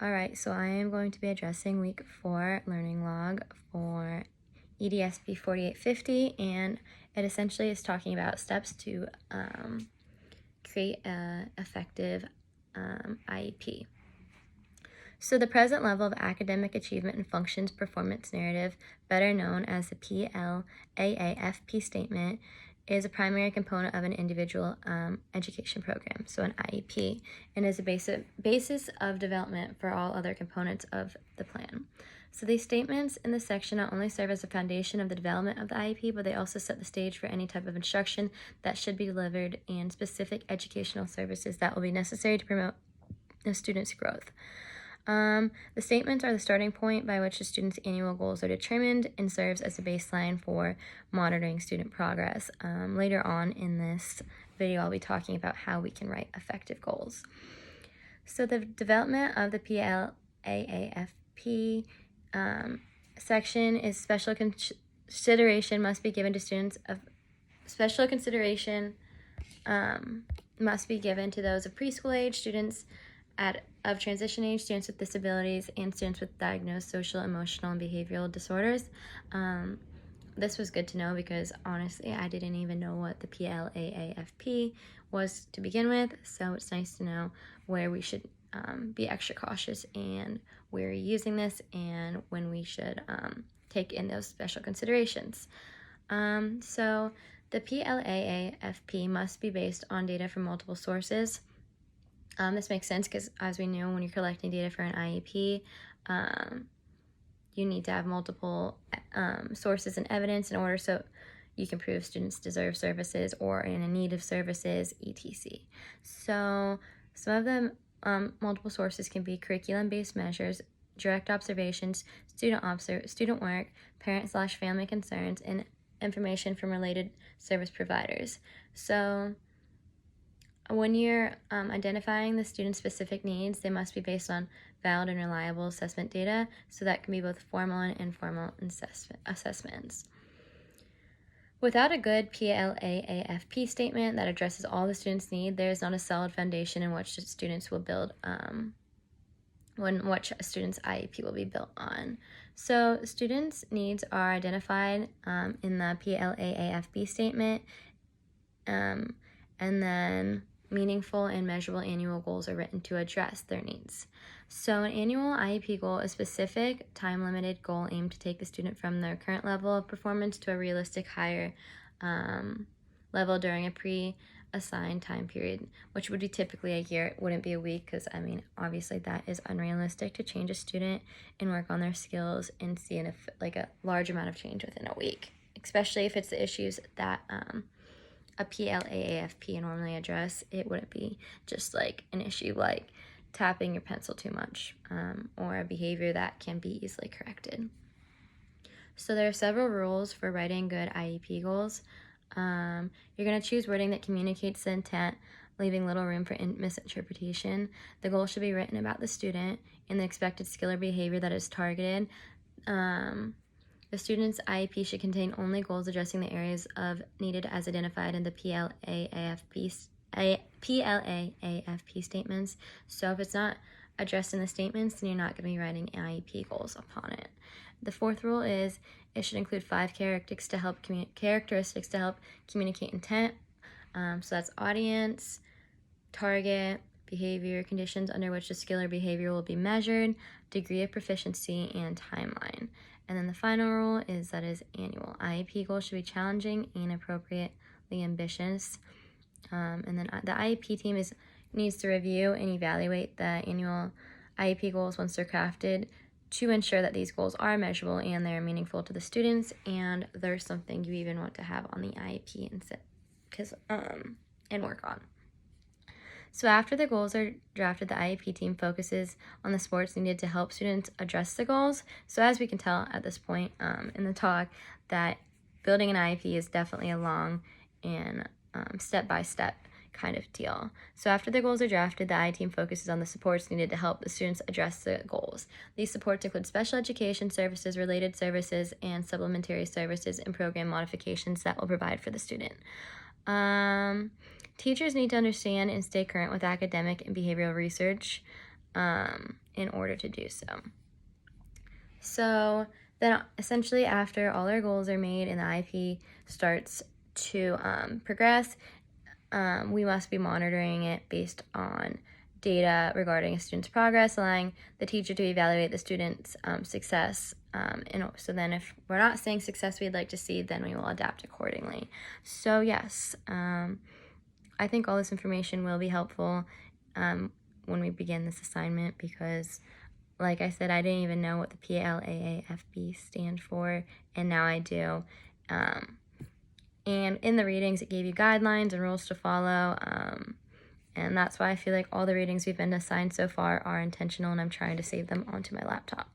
All right, so I am going to be addressing week 4 learning log for EDSB 4850, and it essentially is talking about steps to create an effective IEP. So the present level of academic achievement and functions performance narrative, better known as the PLAAFP statement, is a primary component of an individual education program, so an IEP, and is a basis of development for all other components of the plan. So these statements in this section not only serve as a foundation of the development of the IEP, but they also set the stage for any type of instruction that should be delivered and specific educational services that will be necessary to promote the student's growth. The statements are the starting point by which the student's annual goals are determined and serves as a baseline for monitoring student progress. Later on in this video, I'll be talking about how we can write effective goals. So the development of the PLAAFP section is special consideration must be given to students of special consideration must be given to those of preschool age, students of transition age, students with disabilities, and students with diagnosed social, emotional, and behavioral disorders. This was good to know because honestly, I didn't even know what the PLAAFP was to begin with, so it's nice to know where we should be extra cautious and where we're using this and when we should take in those special considerations. So the PLAAFP must be based on data from multiple sources. This makes sense because, as we know, when you're collecting data for an IEP, you need to have multiple sources and evidence in order so you can prove students deserve services or are in need of services, etc. So some of the multiple sources can be curriculum-based measures, direct observations, student work, parent/family concerns, and information from related service providers. So when you're identifying the student's specific needs, they must be based on valid and reliable assessment data, so that can be both formal and informal assessments. Without a good PLAAFP statement that addresses all the students' needs, there is not a solid foundation in which the students will build, which a student's IEP will be built on. So students' needs are identified in the PLAAFP statement, and then meaningful and measurable annual goals are written to address their needs. So an annual IEP goal is a specific, time-limited goal aimed to take the student from their current level of performance to a realistic higher level during a pre-assigned time period, which would be typically a year. It wouldn't be a week because, obviously that is unrealistic to change a student and work on their skills and see a large amount of change within a week, especially if it's the issues that a PLAAFP normally address. It wouldn't be just like an issue like tapping your pencil too much or a behavior that can be easily corrected. So there are several rules for writing good IEP goals. You're going to choose wording that communicates the intent, leaving little room for misinterpretation. The goal should be written about the student and the expected skill or behavior that is targeted. The student's IEP should contain only goals addressing the areas of needed as identified in the PLAAFP statements. So if it's not addressed in the statements, then you're not going to be writing IEP goals upon it. The fourth rule is it should include 5 characteristics to help communicate intent. So that's audience, target, behavior, conditions under which the skill or behavior will be measured, degree of proficiency, and timeline. And then the final rule is that is annual. IEP goals should be challenging and appropriately ambitious. And then the IEP team needs to review and evaluate the annual IEP goals once they're crafted to ensure that these goals are measurable and they're meaningful to the students, and there's something you even want to have on the IEP and work on. So after the goals are drafted, the IEP team focuses on the supports needed to help students address the goals. So as we can tell at this point in the talk, that building an IEP is definitely a long and step-by-step kind of deal. So after the goals are drafted, the IEP team focuses on the supports needed to help the students address the goals. These supports include special education services, related services, and supplementary services and program modifications that will provide for the student. Teachers need to understand and stay current with academic and behavioral research in order to do so. So then essentially after all our goals are made and the IEP starts to progress, we must be monitoring it based on data regarding a student's progress, allowing the teacher to evaluate the student's success. And so then if we're not seeing success we'd like to see, then we will adapt accordingly. So yes, I think all this information will be helpful when we begin this assignment, because like I said, I didn't even know what the PLAAFB stand for, and now I do. And in the readings, it gave you guidelines and rules to follow, and that's why I feel like all the readings we've been assigned so far are intentional, and I'm trying to save them onto my laptop.